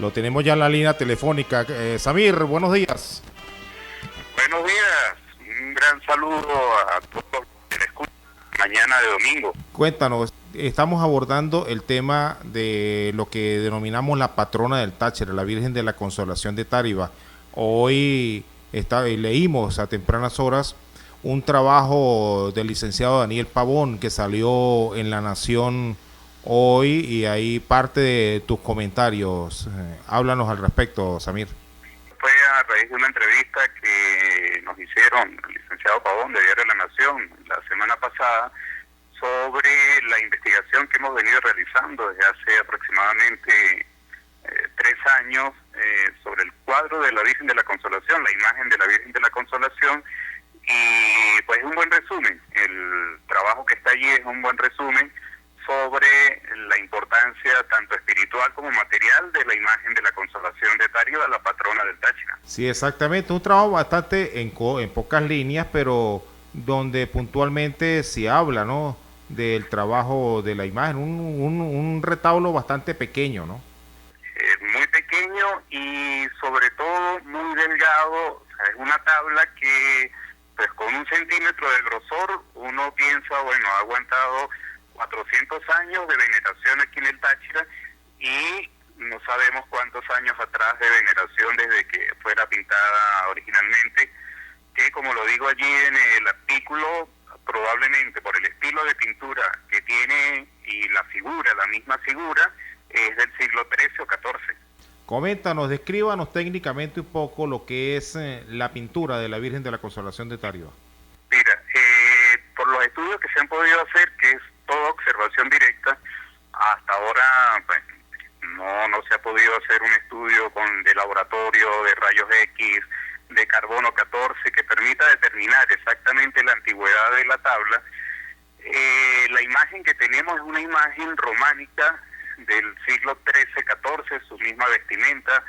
Lo tenemos ya en la línea telefónica. Samir, buenos días. Buenos días, un gran saludo a todos que le escuchan mañana de domingo. Cuéntanos, estamos abordando el tema de lo que denominamos la patrona del Táchira, la Virgen de la Consolación de Táriba. Hoy leímos a tempranas horas un trabajo del licenciado Daniel Pavón que salió en La Nación hoy, y ahí parte de tus comentarios. Háblanos al respecto, Samir. Fue a raíz de una entrevista que nos hicieron el licenciado Pavón de Diario de La Nación la semana pasada sobre la investigación que hemos venido realizando desde hace aproximadamente 3 años sobre el cuadro de la Virgen de la Consolación, la imagen de la Virgen de la Consolación, y pues es un buen resumen. El trabajo que está allí es un buen resumen sobre la importancia tanto espiritual como material de la imagen de la Consolación de Táriba, la patrona del Táchira. Sí, exactamente, un trabajo bastante en pocas líneas, pero donde puntualmente se habla, ¿no?, del trabajo de la imagen, un retablo bastante pequeño, ¿no? Muy pequeño y sobre todo muy delgado. O sea, es una tabla que pues con 1 centímetro de grosor uno piensa, bueno, ha aguantado 400 años de veneración aquí en el Táchira y no sabemos cuántos años atrás de veneración desde que fuera pintada originalmente, que como lo digo allí en el artículo, probablemente por el estilo de pintura que tiene y la figura, la misma figura, es del siglo XIII o XIV. Coméntanos, descríbanos técnicamente un poco lo que es la pintura de la Virgen de la Consolación de Táriba. Mira, por los estudios que se han podido hacer, que es toda observación directa, hasta ahora pues, no se ha podido hacer un estudio de laboratorio, de rayos X, de carbono 14, que permita determinar exactamente la antigüedad de la tabla. La imagen que tenemos es una imagen románica del siglo XIII-XIV, su misma vestimenta,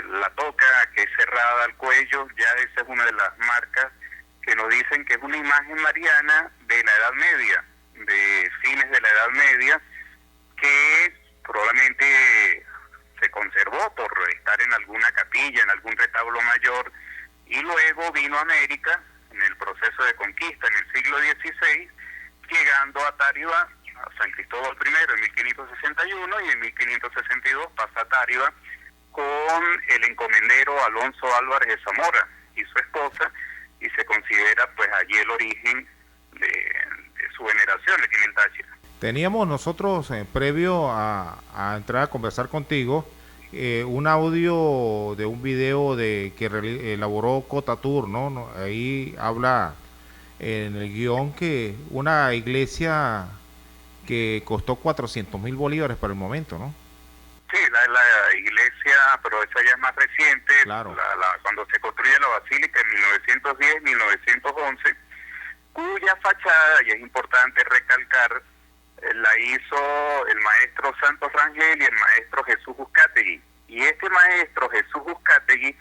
la toca que es cerrada al cuello, ya esa es una de las marcas que nos dicen que es una imagen mariana de la Edad Media, de fines de la Edad Media, que probablemente se conservó por estar en alguna capilla, en algún retablo mayor, y luego vino a América en el proceso de conquista en el siglo XVI, llegando a Táriba, a San Cristóbal I en 1561, y en 1562 pasa a Táriba con el encomendero Alonso Álvarez de Zamora y su esposa, y se considera pues allí el origen de su veneración aquí en el Táchira. Teníamos nosotros, previo a entrar a conversar contigo, un audio de un video que elaboró Cotatur, ¿no? Ahí habla en el guión que una iglesia que costó 400,000 bolívares para el momento, ¿no? Sí, la iglesia, pero esa ya es más reciente, claro. Cuando se construye la basílica en 1910-1911, cuya fachada, y es importante recalcar, la hizo el maestro Santos Rangel y el maestro Jesús Uzcategui. Y este maestro Jesús Uzcategui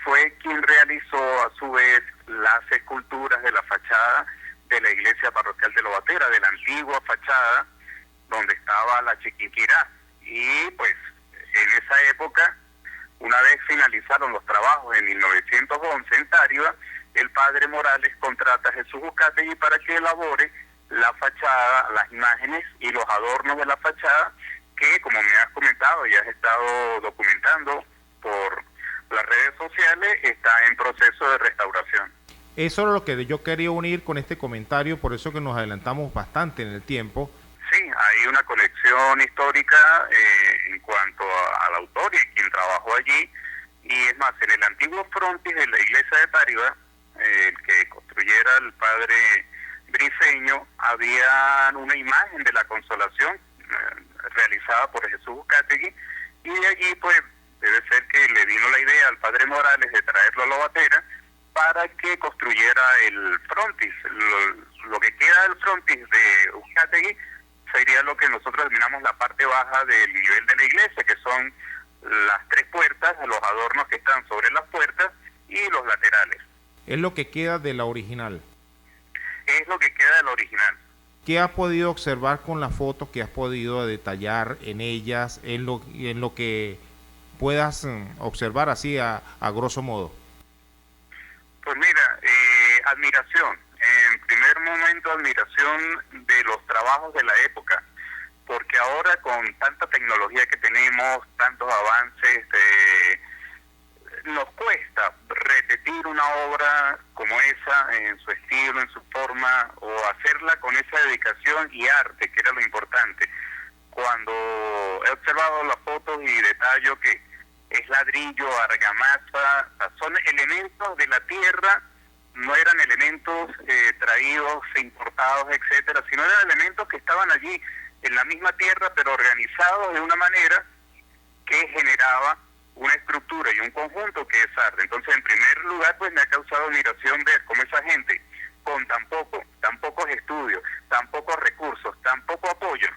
fue quien realizó a su vez las esculturas de la fachada de la iglesia parroquial de Lobatera, de la antigua fachada donde estaba la Chiquinquirá. Y pues en esa época, una vez finalizaron los trabajos en 1911 en Táriba, el padre Morales contrata a Jesús Uzcategui para que elabore la fachada, las imágenes y los adornos de la fachada, que como me has comentado y has estado documentando por las redes sociales, está en proceso de restauración. Eso es lo que yo quería unir con este comentario, por eso que nos adelantamos bastante en el tiempo. Sí, hay una conexión histórica en cuanto al autor y quien trabajó allí, y es más, en el antiguo frontis de la iglesia de Táriba, el que construyera el padre Briceño, había una imagen de la Consolación realizada por Jesús Uzcategui, y de allí pues debe ser que le vino la idea al padre Morales de traerlo a Lobatera para que construyera el frontis. Lo que queda del frontis de Uzcategui sería lo que nosotros denominamos la parte baja del nivel de la iglesia, que son las 3 puertas, los adornos que están sobre las puertas y los laterales. Es lo que queda de la original. Es lo que queda de la original. ¿Qué has podido observar con las fotos que has podido detallar en ellas, en lo que puedas observar así a grosso modo. Pues mira, admiración. En primer momento, admiración de los trabajos de la época, porque ahora con tanta tecnología que tenemos, tantos avances, nos cuesta repetir una obra como esa en su estilo, en su forma, o hacerla con esa dedicación y arte, que era lo importante. Cuando he observado las fotos y detallo que es ladrillo, argamasa, son elementos de la tierra, no eran elementos traídos, importados, etcétera, sino eran elementos que estaban allí en la misma tierra, pero organizados de una manera que generaba una estructura y un conjunto que es arte. Entonces, en primer lugar, pues me ha causado admiración ver cómo esa gente, con tan pocos estudios, tan pocos recursos, tan poco apoyo,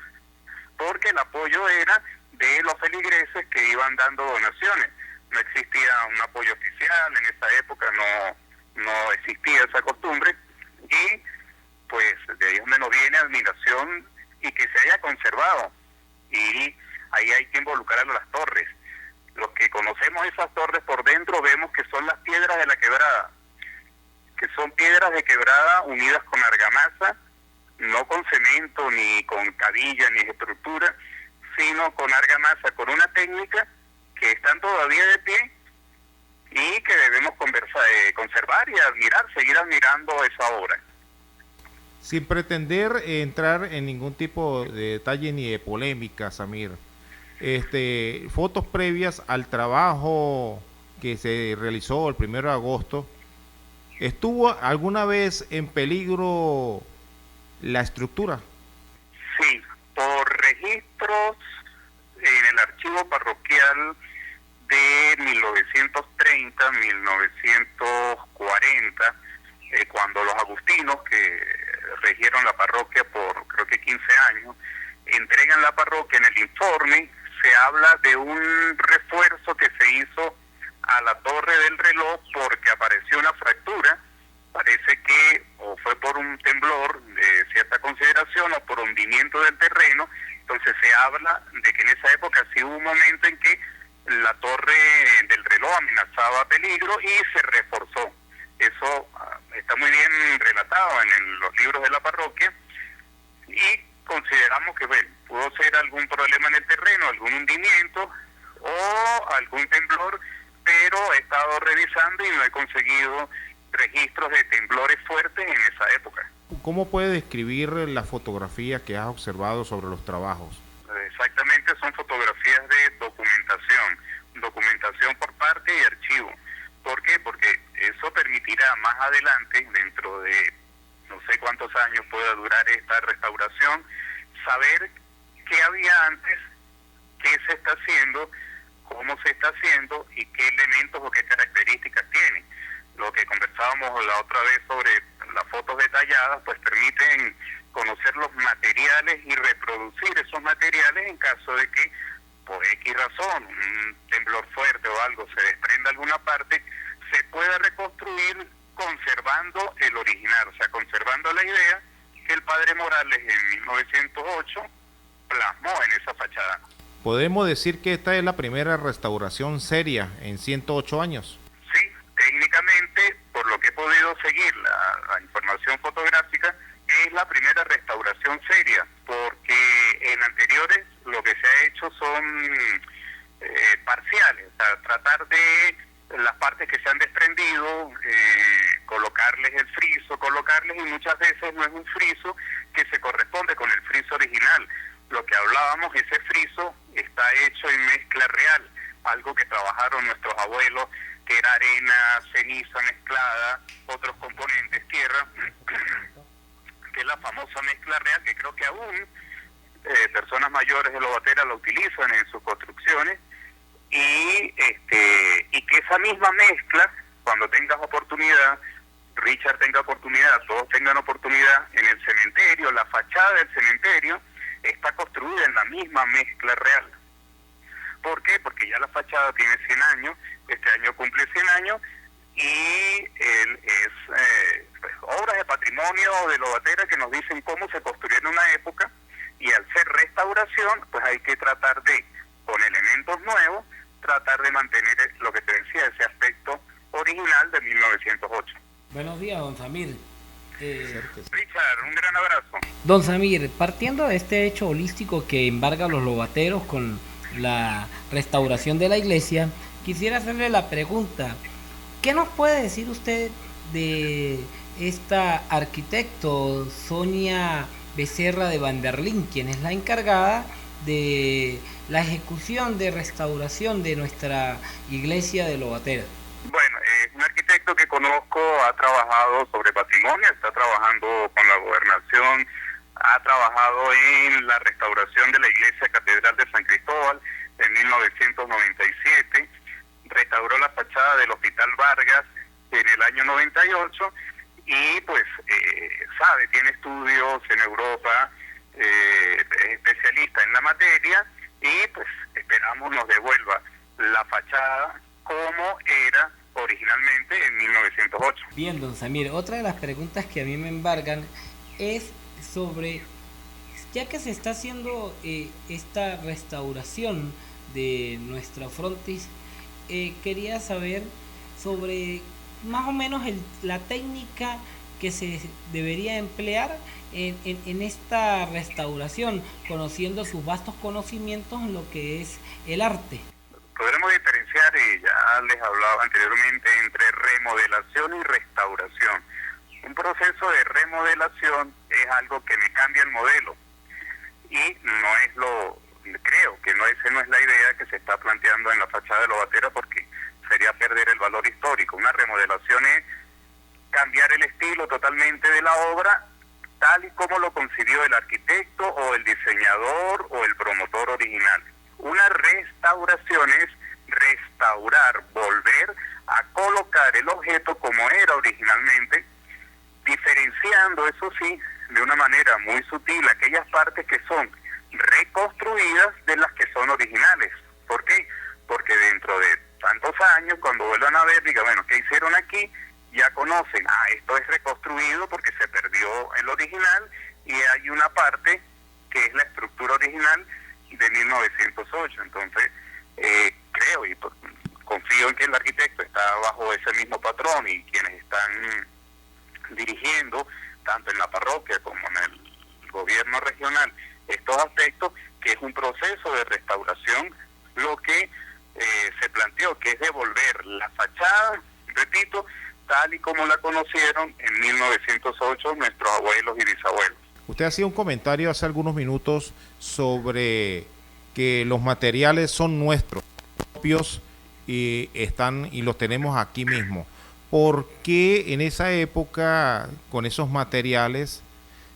porque el apoyo era de los feligreses que iban dando donaciones. No existía un apoyo oficial, en esa época no existía esa costumbre, y pues de ahí es donde nos viene admiración y que se haya conservado. Y ahí hay que involucrar a las torres. Los que conocemos esas torres por dentro vemos que son las piedras de la quebrada, que son piedras de quebrada unidas con argamasa, no con cemento, ni con cabilla, ni estructura, sino con argamasa, con una técnica que están todavía de pie y que debemos conservar y admirar, seguir admirando esa obra. Sin pretender entrar en ningún tipo de detalle ni de polémica, Samir, fotos previas al trabajo que se realizó el 1 de agosto, ¿estuvo alguna vez en peligro la estructura? Sí, por registros en el archivo parroquial de 1930, 1940, cuando los agustinos, que regieron la parroquia por creo que 15 años, entregan la parroquia, en el informe se habla de un refuerzo que se hizo a la torre del reloj porque apareció una fractura. Parece que o fue por un temblor de cierta consideración o por hundimiento del terreno. Entonces se habla de que en esa época sí hubo un momento en que la torre del reloj amenazaba peligro y se reforzó. Eso está muy bien relatado en los libros de la parroquia, y consideramos que pudo ser algún problema en el terreno, algún hundimiento o algún temblor, pero he estado revisando y no he conseguido registros de temblores fuertes en esa época. ¿Cómo puede describir la fotografía que has observado sobre los trabajos? Exactamente, son fotografías de documentación por parte y archivo. ¿Por qué? Porque eso permitirá más adelante, dentro de no sé cuántos años pueda durar esta restauración, saber qué había antes, qué se está haciendo, cómo se está haciendo y qué elementos o qué características tiene. Lo que conversábamos la otra vez sobre las fotos detalladas, pues permiten conocer los materiales y reproducir esos materiales en caso de que por X razón, un temblor fuerte o algo, se desprenda alguna parte, se pueda reconstruir conservando el original, o sea, conservando la idea que el padre Morales en 1908 plasmó en esa fachada. ¿Podemos decir que esta es la primera restauración seria en 108 años? Sí, técnicamente, por lo que he podido seguir la información fotográfica, es la primera restauración seria, porque en anteriores lo que se ha hecho son parciales, o sea, tratar de las partes que se han desprendido, colocarles el friso, y muchas veces no es un friso que se corresponde con el friso original. Lo que hablábamos, ese friso está hecho en mezcla real, algo que trabajaron nuestros abuelos, que era arena, ceniza mezclada, otros componentes, tierra, que es la famosa mezcla real, que creo que aún personas mayores de Lobatera la utilizan en sus construcciones, y que esa misma mezcla, cuando tengas oportunidad, Richard tenga oportunidad, todos tengan oportunidad, en el cementerio, la fachada del cementerio está construida en la misma mezcla real. ¿Por qué? Porque ya la fachada tiene 100 años, este año cumple 100 años, y es obras de patrimonio de Lobatera que nos dicen cómo se construyó en una época, y al ser restauración, pues hay que tratar de, con elementos nuevos, tratar de mantener lo que te decía, ese aspecto original de 1908. Buenos días, don Samir. Richard, un gran abrazo. Don Samir, partiendo de este hecho holístico que embarga a los lobateros con la restauración de la iglesia, quisiera hacerle la pregunta, ¿qué nos puede decir usted de esta arquitecto Sonia Becerra de Vanderlyn, quien es la encargada de la ejecución de restauración de nuestra iglesia de Lobatera? Bueno, es un arquitecto que conozco, ha trabajado sobre patrimonio, está trabajando con la gobernación, ha trabajado en la restauración de la iglesia catedral de San Cristóbal en 1997, restauró la fachada del Hospital Vargas en el año 98 y pues tiene estudios en Europa, es especialista en la materia y pues esperamos nos devuelva la fachada como era originalmente en 1908. Bien, don Samir, otra de las preguntas que a mí me embargan es sobre, ya que se está haciendo esta restauración de nuestra frontis, quería saber sobre más o menos la técnica que se debería emplear en esta restauración, conociendo sus vastos conocimientos en lo que es el arte. Podremos diferenciar, y ya les hablaba anteriormente, entre remodelación y restauración. Un proceso de remodelación es algo que me cambia el modelo y creo que esa no es la idea que se está planteando en la fachada de Lobatera, porque sería perder el valor histórico. Una remodelación es cambiar el estilo totalmente de la obra tal y como lo concibió el arquitecto o el diseñador o el promotor original. Una restauración es restaurar, volver a colocar el objeto como era originalmente, diferenciando, eso sí, de una manera muy sutil aquellas partes que son reconstruidas de las que son originales. ¿Por qué? Porque dentro de tantos años, cuando vuelvan a ver, digan, bueno, ¿qué hicieron aquí? Ya conocen, esto es reconstruido porque se perdió el original y hay una parte que es la estructura original de 1908. Entonces, creo y confío en que el arquitecto está bajo ese mismo patrón y quienes están dirigiendo, tanto en la parroquia como en el gobierno regional, estos aspectos, que es un proceso de restauración, lo que se planteó, que es devolver la fachada, repito, tal y como la conocieron en 1908 nuestros abuelos y bisabuelos. Usted hacía un comentario hace algunos minutos sobre que los materiales son nuestros propios y los tenemos aquí mismo. ¿Por qué en esa época con esos materiales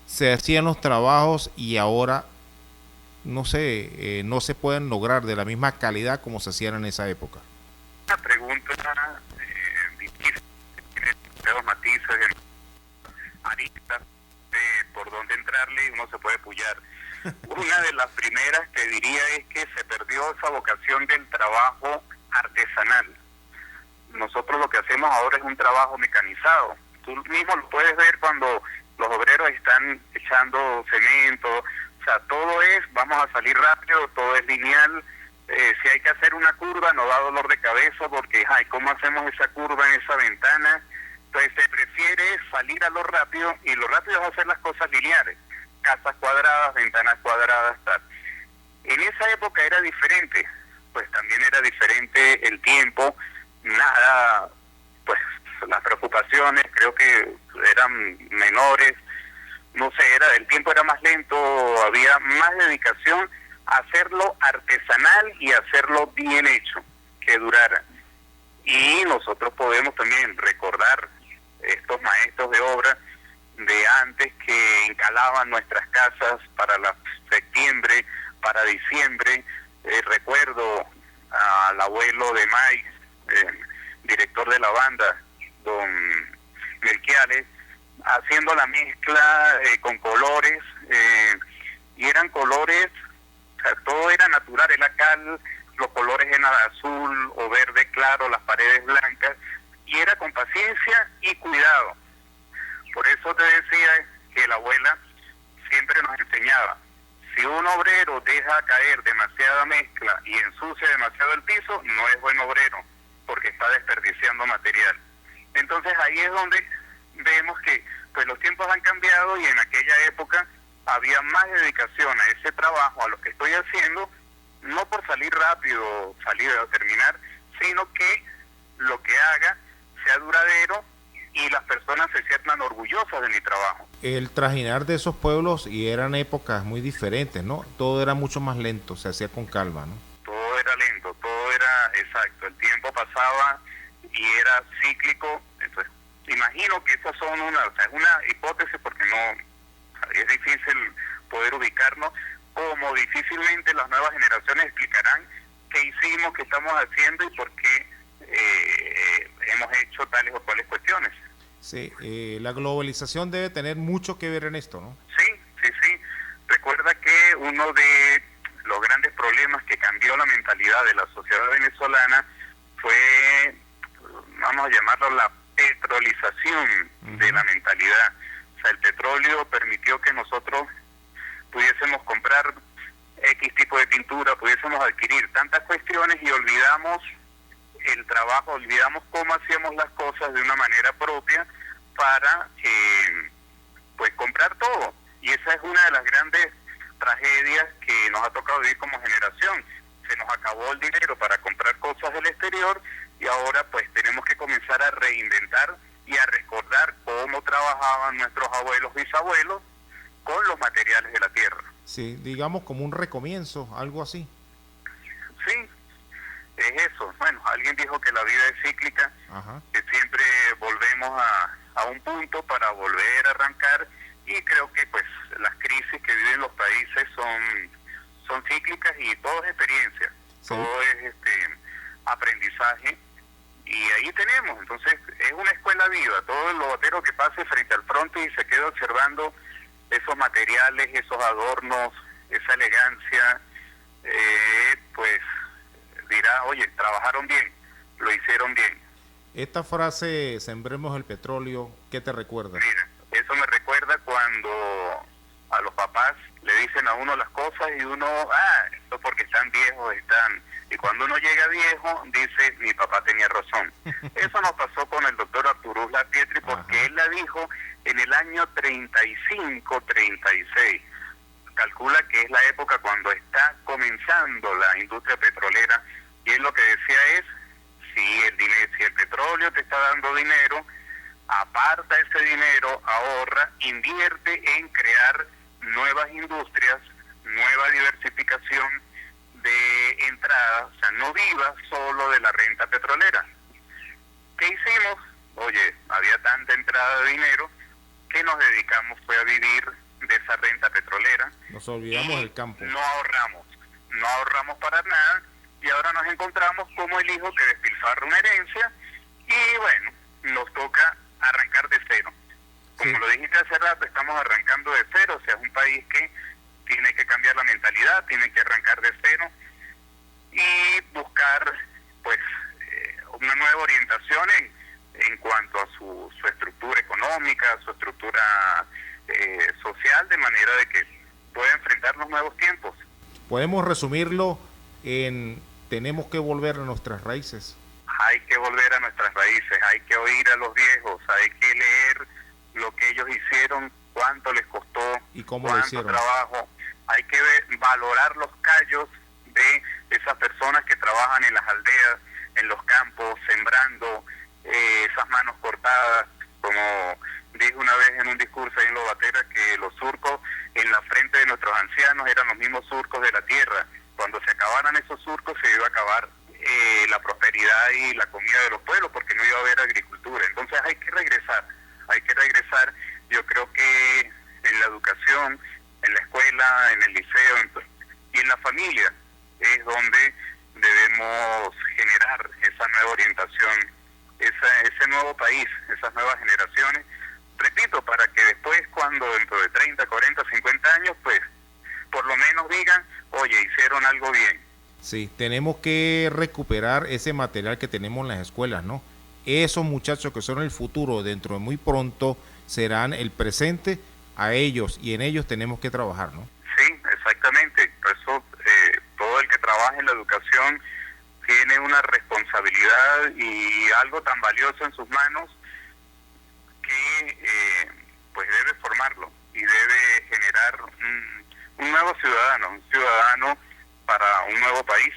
se hacían los trabajos y ahora no se pueden lograr de la misma calidad como se hacían en esa época? Una pregunta difícil, tiene demasiados matices, aristas por dónde entrarle y uno se puede pullar. Una de las primeras que diría es que se perdió esa vocación del trabajo artesanal. Nosotros lo que hacemos ahora es un trabajo mecanizado. Tú mismo lo puedes ver cuando los obreros están echando cemento, o sea, todo vamos a salir rápido, todo es lineal. Si hay que hacer una curva no da dolor de cabeza porque, ¿cómo hacemos esa curva en esa ventana? Entonces se prefiere salir a lo rápido, y lo rápido es hacer las cosas lineales, casas cuadradas, ventanas cuadradas, tal. En esa época era diferente, pues también era diferente el tiempo, pues las preocupaciones creo que eran menores, no sé, el tiempo era más lento, había más dedicación a hacerlo artesanal y hacerlo bien hecho, que durara. Y nosotros podemos también recordar estos maestros de obra de antes que encalaban nuestras casas para septiembre, para diciembre. Recuerdo al abuelo de Mike, director de la banda, don Melquiades, haciendo la mezcla con colores, y eran colores, o sea, todo era natural, era cal, los colores eran azul o verde claro, las paredes blancas, y era con paciencia y cuidado. Por eso te decía que la abuela siempre nos enseñaba, Si un obrero deja caer demasiada mezcla y ensucia demasiado el piso, no es buen obrero, porque está desperdiciando material. Entonces ahí es donde vemos que pues los tiempos han cambiado y en aquella época había más dedicación a ese trabajo, a lo que estoy haciendo, no por salir rápido, salir a terminar, sino que lo que haga sea duradero y las personas se sientan orgullosas de mi trabajo. El trajinar de esos pueblos, y eran épocas muy diferentes, ¿no? Todo era mucho más lento, se hacía con calma, ¿no? Todo era lento, todo era exacto, el tiempo pasaba y era cíclico. Entonces, imagino que esas son es una hipótesis porque no es difícil poder ubicarnos, como difícilmente las nuevas generaciones explicarán qué hicimos, qué estamos haciendo y por qué hemos hecho tales o cuales cuestiones. Sí, la globalización debe tener mucho que ver en esto, ¿no? Sí. Recuerda que uno de los grandes problemas que cambió la mentalidad de la sociedad venezolana fue, vamos a llamarlo, la petrolización de la mentalidad. O sea, el petróleo permitió que nosotros pudiésemos comprar X tipo de pintura, pudiésemos adquirir tantas cuestiones y olvidamos el trabajo, olvidamos cómo hacíamos las cosas de una manera propia para pues comprar todo. Y esa es una de las grandes tragedias que nos ha tocado vivir como generación. Se nos acabó el dinero para comprar cosas del exterior y ahora pues tenemos que comenzar a reinventar y a recordar cómo trabajaban nuestros abuelos, bisabuelos con los materiales de la tierra. Sí, digamos como un recomienzo, algo así. Sí, es eso. Bueno, alguien dijo que la vida es cíclica, que siempre volvemos a un punto para volver a arrancar, y creo que pues las crisis que viven los países son cíclicas y todo es experiencia, sí. Todo es aprendizaje, y ahí tenemos, entonces es una escuela viva. Todo el lobatero que pase frente al fronte y se quede observando esos materiales, esos adornos, esa elegancia, pues dirá, oye, trabajaron bien, lo hicieron bien. Esta frase, sembremos el petróleo, ¿qué te recuerda? Mira, eso me recuerda cuando a los papás le dicen a uno las cosas y uno, esto porque están viejos, y cuando uno llega viejo, dice, mi papá tenía razón. Eso nos pasó con el doctor Arturus Lapietri, porque él la dijo en el año 35, 36. Calcula que es la época cuando está comenzando la industria petrolera, y él lo que decía es, si el petróleo te está dando dinero, aparta ese dinero, ahorra, invierte en crear nuevas industrias, nueva diversificación de entrada, o sea, no viva solo de la renta petrolera. ¿Qué hicimos? Oye, había tanta entrada de dinero que nos dedicamos fue a vivir de esa renta petrolera. Nos olvidamos del campo. No ahorramos para nada, y ahora nos encontramos como el hijo que despilfarra una herencia, y bueno, nos toca arrancar de cero. Como lo dijiste hace rato, estamos arrancando de cero. O sea, es un país que tiene que cambiar la mentalidad, tiene que arrancar de cero y buscar pues una nueva orientación en cuanto a su estructura económica, su estructura social, de manera de que pueda enfrentar los nuevos tiempos. Podemos resumirlo en tenemos que volver a nuestras raíces. Hay que volver a nuestras raíces, hay que oír a los viejos, hay que leer lo que ellos hicieron, cuánto les costó, y cómo cuánto lo hicieron. Trabajo. Hay que valorar los callos de esas personas que trabajan en las aldeas, en los campos, sembrando, esas manos cortadas, como dije una vez en un discurso ahí en Lobatera, que los surcos en la frente de nuestros ancianos eran los mismos surcos de la tierra. Cuando se acabaran esos surcos se iba a acabar la prosperidad y la comida de los pueblos, porque no iba a haber agricultura. Entonces hay que regresar. Yo creo que en la educación, en la escuela, en el liceo y en la familia es donde debemos generar esa nueva orientación, ese nuevo país, esas nuevas generaciones. Repito, para que después, cuando dentro de 30, 40, 50 años, pues por lo menos digan, oye, hicieron algo bien. Sí, tenemos que recuperar ese material que tenemos en las escuelas, ¿no? Esos muchachos que son el futuro, dentro de muy pronto serán el presente, a ellos y en ellos tenemos que trabajar, ¿no? Sí, exactamente. Por eso todo el que trabaja en la educación tiene una responsabilidad y algo tan valioso en sus manos que pues debe formarlo y debe generar un nuevo ciudadano, un ciudadano para un nuevo país.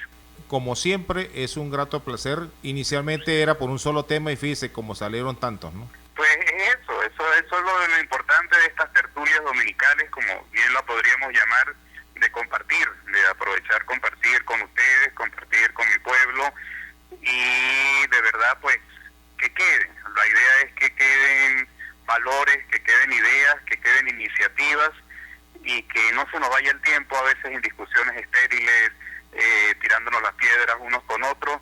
Como siempre, es un grato placer. Inicialmente era por un solo tema y fíjese cómo salieron tantos, ¿no? Pues eso es lo importante de estas tertulias dominicales, como bien la podríamos llamar, de compartir, de aprovechar compartir con ustedes, compartir con mi pueblo y de verdad pues que queden. La idea es que queden valores, que queden ideas, que queden iniciativas y que no se nos vaya el tiempo a veces en discusiones estériles, tirándonos las piedras unos con otros,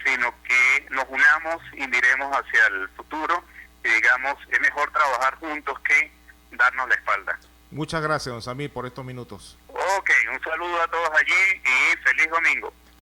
sino que nos unamos y miremos hacia el futuro y digamos, es mejor trabajar juntos que darnos la espalda. Muchas gracias, don Samir, por estos minutos. Ok, un saludo a todos allí y feliz domingo.